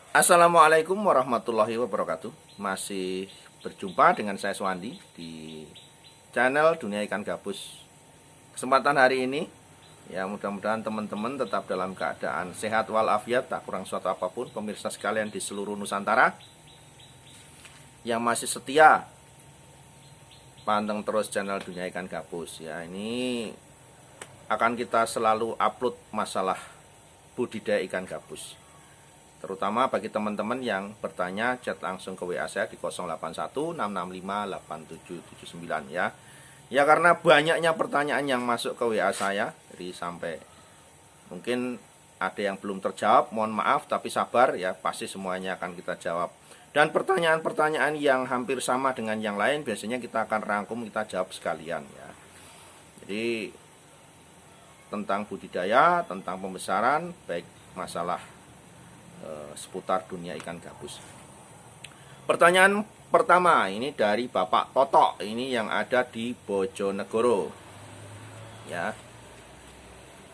Assalamualaikum warahmatullahi wabarakatuh. Masih berjumpa dengan saya Suwandi di channel Dunia Ikan Gabus. Kesempatan hari ini, ya mudah-mudahan teman-teman tetap dalam keadaan sehat walafiat, tak kurang suatu apapun. Pemirsa sekalian di seluruh Nusantara yang masih setia panteng terus channel Dunia Ikan Gabus. Ya, ini akan kita selalu upload masalah budidaya ikan gabus. Terutama bagi teman-teman yang bertanya, chat langsung ke WA saya di 0816658779 ya. Ya karena banyaknya pertanyaan yang masuk ke WA saya, jadi sampai mungkin ada yang belum terjawab, mohon maaf tapi sabar ya, pasti semuanya akan kita jawab. Dan pertanyaan-pertanyaan yang hampir sama dengan yang lain biasanya kita akan rangkum, kita jawab sekalian ya. Jadi tentang budidaya, tentang pembesaran, baik masalah seputar dunia ikan gabus. Pertanyaan pertama ini dari Bapak Toto, ini yang ada di Bojonegoro. Ya.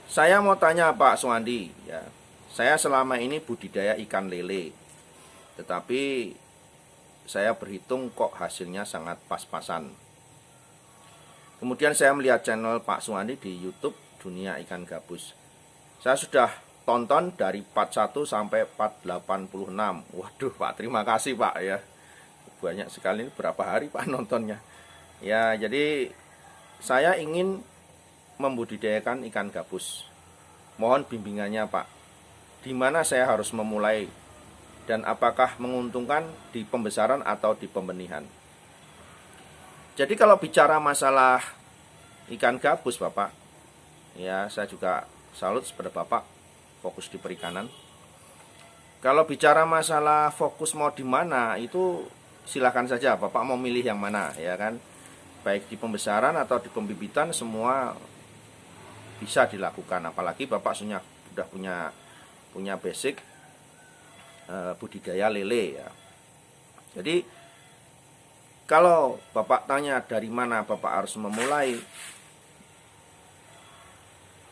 Saya mau tanya Pak Suwandi, ya. Saya selama ini budidaya ikan lele. Tetapi saya berhitung kok hasilnya sangat pas-pasan. Kemudian saya melihat channel Pak Suwandi di YouTube Dunia Ikan Gabus. Saya sudah tonton dari part 1 sampai part 86. Waduh Pak, terima kasih Pak ya. Banyak sekali, berapa hari Pak nontonnya. Ya, jadi saya ingin membudidayakan ikan gabus. Mohon bimbingannya Pak. Di mana saya harus memulai dan apakah menguntungkan di pembesaran atau di pembenihan. Jadi kalau bicara masalah ikan gabus Bapak, ya saya juga salut kepada Bapak fokus di perikanan. Kalau bicara masalah fokus mau di mana, itu silakan saja Bapak mau milih yang mana ya kan. Baik di pembesaran atau di pembibitan semua bisa dilakukan, apalagi Bapak sudah punya basic budidaya lele ya. Jadi kalau Bapak tanya dari mana Bapak harus memulai,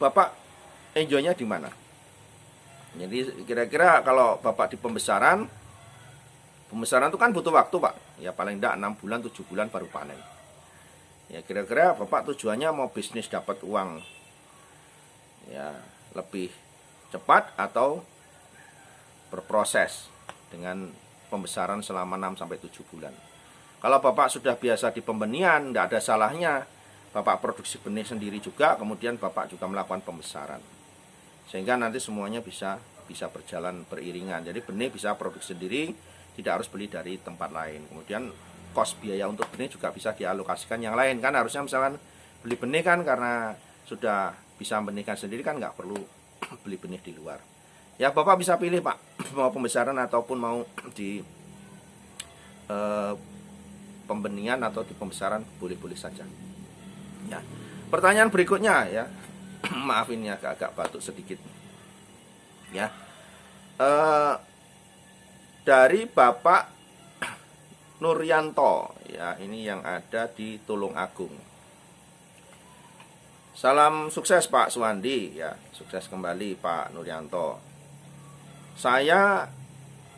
Bapak enjoynya di mana? Jadi kira-kira kalau Bapak di pembesaran itu kan butuh waktu Pak. Ya paling tidak 6 bulan, 7 bulan baru panen. Ya kira-kira Bapak tujuannya mau bisnis dapat uang ya lebih cepat atau berproses dengan pembesaran selama 6-7 bulan. Kalau Bapak sudah biasa di pembenihan, tidak ada salahnya Bapak produksi benih sendiri juga, kemudian Bapak juga melakukan pembesaran. Sehingga nanti semuanya bisa berjalan beriringan. Jadi benih bisa produksi sendiri, tidak harus beli dari tempat lain. Kemudian kos biaya untuk benih juga bisa dialokasikan yang lain. Kan harusnya misalkan beli benih kan karena sudah bisa benihkan sendiri kan nggak perlu beli benih di luar. Ya Bapak bisa pilih Pak, mau pembesaran ataupun mau di pembenihan atau di pembesaran boleh-boleh saja. Ya. Pertanyaan berikutnya ya. Maaf ini agak batuk sedikit. Ya. Dari Bapak Nuryanto ya, ini yang ada di Tulungagung. Salam sukses Pak Suwandi ya, sukses kembali Pak Nuryanto. Saya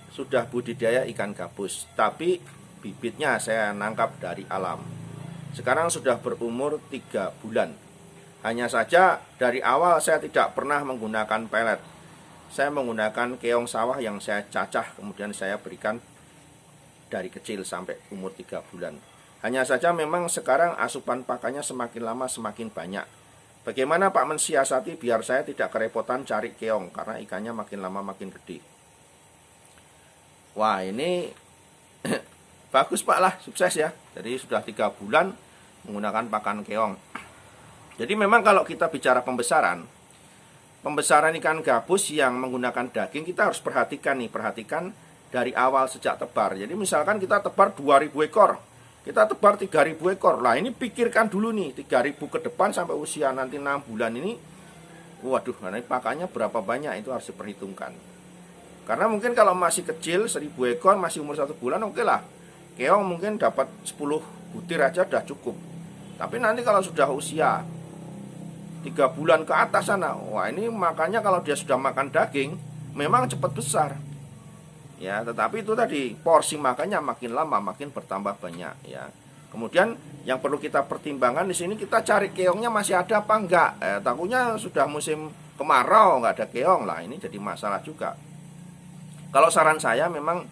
sudah budidaya ikan gabus, tapi bibitnya saya nangkap dari alam. Sekarang sudah berumur 3 bulan. Hanya saja dari awal saya tidak pernah menggunakan pelet. Saya menggunakan keong sawah yang saya cacah, kemudian saya berikan dari kecil sampai umur 3 bulan. Hanya saja memang sekarang asupan pakannya semakin lama semakin banyak. Bagaimana Pak mensiasati biar saya tidak kerepotan cari keong, karena ikannya makin lama makin gede. Wah ini bagus Pak lah, sukses ya. Jadi sudah 3 bulan menggunakan pakan keong. Jadi memang kalau kita bicara pembesaran ikan gabus yang menggunakan daging, kita harus perhatikan dari awal sejak tebar. Jadi misalkan kita tebar 2000 ekor, kita tebar 3000 ekor. Lah ini pikirkan dulu nih 3000 ke depan sampai usia nanti 6 bulan ini. Waduh, nanti pakannya berapa banyak itu harus diperhitungkan. Karena mungkin kalau masih kecil 1000 ekor masih umur 1 bulan oke lah. Keong mungkin dapat 10 butir aja udah cukup. Tapi nanti kalau sudah usia 3 bulan ke atas sana, wah ini makanya kalau dia sudah makan daging memang cepat besar. ya, tetapi itu tadi porsi makannya makin lama makin bertambah banyak ya. Kemudian yang perlu kita pertimbangkan di sini, kita cari keongnya masih ada apa enggak. Takutnya sudah musim kemarau nggak ada keong lah, ini jadi masalah juga. Kalau saran saya memang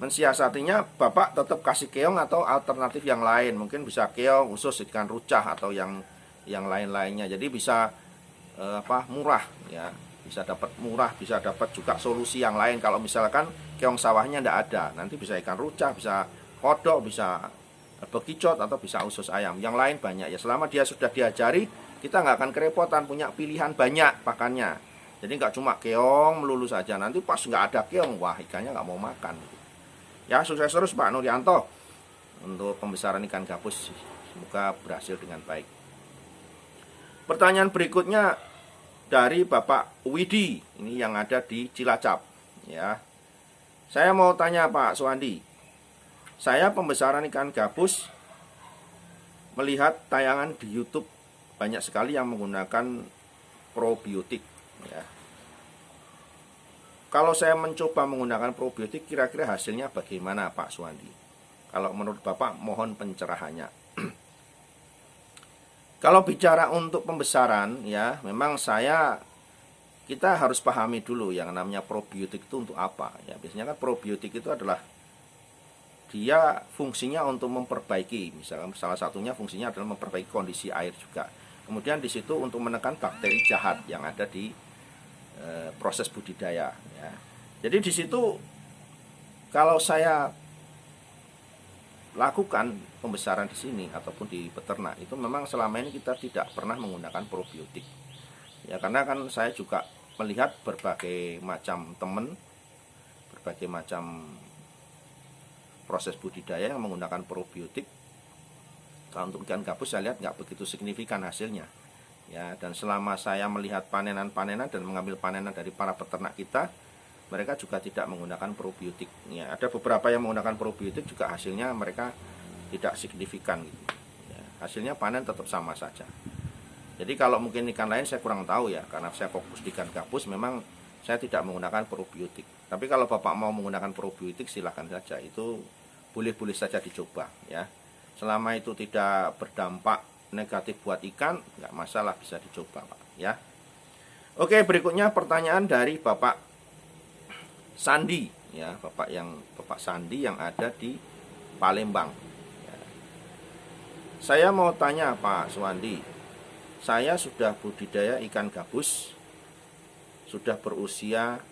mensiasatinya Bapak tetap kasih keong atau alternatif yang lain, mungkin bisa keong usus ikan rucah atau yang lain-lainnya. Jadi bisa murah ya, bisa dapat murah, bisa dapat juga solusi yang lain. Kalau misalkan keong sawahnya enggak ada, nanti bisa ikan rucah, bisa kodok, bisa bekicot, atau bisa usus ayam. Yang lain banyak ya, selama dia sudah diajari, kita nggak akan kerepotan, punya pilihan banyak pakannya. Jadi nggak cuma keong melulu saja, nanti pas nggak ada keong, wah ikannya nggak mau makan. Ya, sukses terus Pak Nuryanto untuk pembesaran ikan gabus, semoga berhasil dengan baik. Pertanyaan berikutnya dari Bapak Widi, ini yang ada di Cilacap ya. Saya mau tanya Pak Suwandi, saya pembesaran ikan gabus melihat tayangan di YouTube banyak sekali yang menggunakan probiotik ya. Kalau saya mencoba menggunakan probiotik, kira-kira hasilnya bagaimana Pak Suwandi? Kalau menurut Bapak, mohon pencerahannya. Kalau bicara untuk pembesaran ya, memang kita harus pahami dulu yang namanya probiotik itu untuk apa ya. Biasanya kan probiotik itu adalah dia fungsinya untuk memperbaiki, misalnya salah satunya fungsinya adalah memperbaiki kondisi air juga. Kemudian di situ untuk menekan bakteri jahat yang ada di proses budidaya ya. Jadi di situ kalau saya lakukan pembesaran di sini ataupun di peternak, itu memang selama ini kita tidak pernah menggunakan probiotik ya, karena kan saya juga melihat berbagai macam berbagai macam proses budidaya yang menggunakan probiotik. Kalau untuk ikan gabus saya lihat nggak begitu signifikan hasilnya ya. Dan selama saya melihat panenan-panenan dan mengambil panenan dari para peternak kita, mereka juga tidak menggunakan probiotik ya. Ada beberapa yang menggunakan probiotik juga hasilnya mereka tidak signifikan gitu ya. Hasilnya panen tetap sama saja. Jadi kalau mungkin ikan lain saya kurang tahu ya, karena saya fokus di ikan gabus, memang saya tidak menggunakan probiotik. Tapi kalau Bapak mau menggunakan probiotik, silahkan saja, itu boleh-boleh saja dicoba ya. Selama itu tidak berdampak negatif buat ikan, nggak masalah, bisa dicoba Pak ya. Oke, berikutnya pertanyaan dari Bapak Sandi ya, Bapak Sandi yang ada di Palembang ya. Saya mau tanya Pak Suwandi, saya sudah budidaya ikan gabus, sudah berusia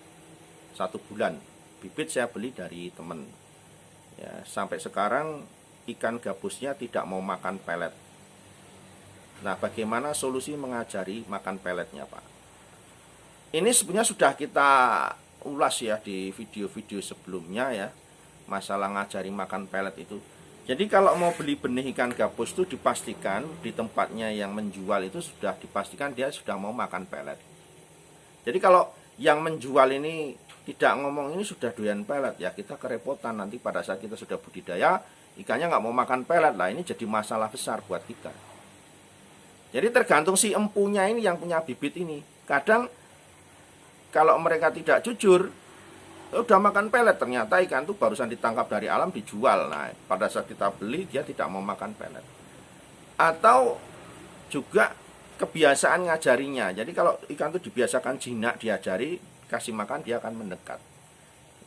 1 bulan. Bibit saya beli dari teman ya, sampai sekarang ikan gabusnya tidak mau makan pelet. Nah, bagaimana solusi mengajari makan peletnya Pak? Ini sebenarnya sudah kita ulas ya di video-video sebelumnya ya, masalah ngajari makan pelet itu. Jadi kalau mau beli benih ikan gabus itu dipastikan di tempatnya yang menjual itu sudah dipastikan dia sudah mau makan pelet. Jadi kalau yang menjual ini tidak ngomong ini sudah doyan pelet, ya kita kerepotan nanti pada saat kita sudah budidaya, ikannya nggak mau makan pelet lah, ini jadi masalah besar buat kita. Jadi tergantung si empunya ini yang punya bibit ini. Kadang kalau mereka tidak jujur, udah makan pelet, ternyata ikan itu barusan ditangkap dari alam dijual. Nah, pada saat kita beli dia tidak mau makan pelet. Atau juga kebiasaan ngajarinya. Jadi kalau ikan itu dibiasakan jinak, diajari kasih makan, dia akan mendekat.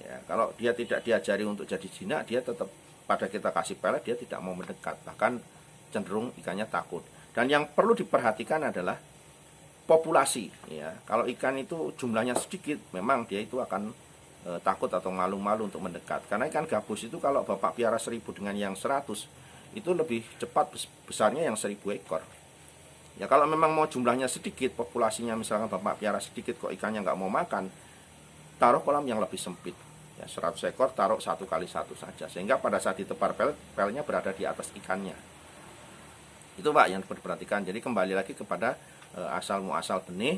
Ya, kalau dia tidak diajari untuk jadi jinak, dia tetap pada kita kasih pelet dia tidak mau mendekat, bahkan cenderung ikannya takut. Dan yang perlu diperhatikan adalah populasi. Ya, kalau ikan itu jumlahnya sedikit, memang dia itu akan takut atau malu-malu untuk mendekat. Karena ikan gabus itu kalau Bapak piara 1000 dengan yang 100, itu lebih cepat besarnya yang 1000 ekor. Ya kalau memang mau jumlahnya sedikit, populasinya misalkan Bapak piara sedikit kok ikannya nggak mau makan, taruh kolam yang lebih sempit. Ya, 100 ekor taruh 1 kali 1 saja, sehingga pada saat ditepar peletnya berada di atas ikannya. Itu Pak yang perlu diperhatikan. Jadi kembali lagi kepada asal muasal benih.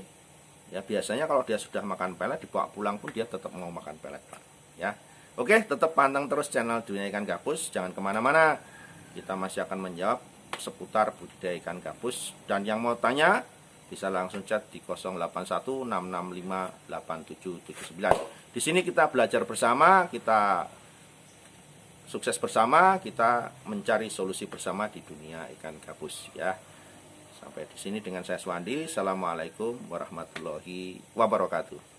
Ya biasanya kalau dia sudah makan pelet, dibawa pulang pun dia tetap mau makan pelet Pak. Ya, oke, tetap pantang terus channel Dunia Ikan Gabus, jangan kemana-mana. Kita masih akan menjawab seputar budidaya ikan gabus. Dan yang mau tanya bisa langsung chat di 0816658779. Di sini kita belajar bersama, kita sukses bersama, kita mencari solusi bersama di dunia ikan gabus ya. Sampai di sini dengan saya Suwandi. Assalamualaikum warahmatullahi wabarakatuh.